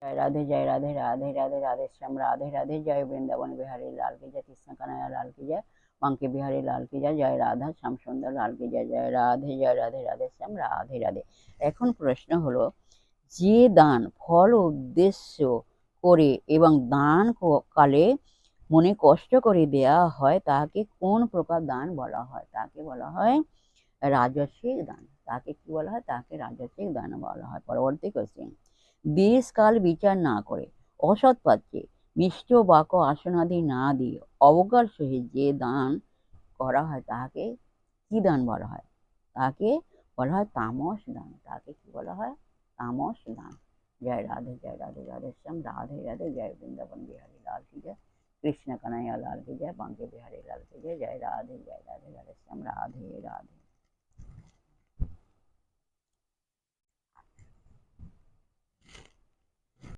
जय राधे राधे राधे राधे श्याम राधे राधे। जय वृंदावन बिहारी लाल की जय, कृष्ण कन्हैया लाल की जय, बांके बिहारी लाल की जय, जय राधा श्याम सुंदर लाल की जय। जय राधे राधे श्याम राधे राधे। এখন প্রশ্ন হলো, যে দান ফল উদ্দেশ্য করে এবং দান কালে মনে কষ্ট করে দেয়া হয় তাকে কোন প্রকার দান বলা হয়? তাকে বলা হয় রাজসিক দান। তাকে কি বলা হয়? তাকে রাজসিক দান বলা হয়। পরবর্তী কোশ্চেন, দেশ কাল বিচার না করে অসৎ পাত্রে মিষ্ট বাক্য আসনাদি না দিয়ে অবজ্ঞার সহিত যে দান করা হয় তাকে কি দান বলা হয়? তাকে বলা হয় তামস দান। তাকে কি বলা হয়? तामस दान। जय राधे राधे श्याम राधे राधे। जय वृंदावन बिहारी लाल की जय, कृष्ण कन्हैया लाल की जय, बांके बिहारी लाल की जय। जय राधे राधे श्याम राधे राधे।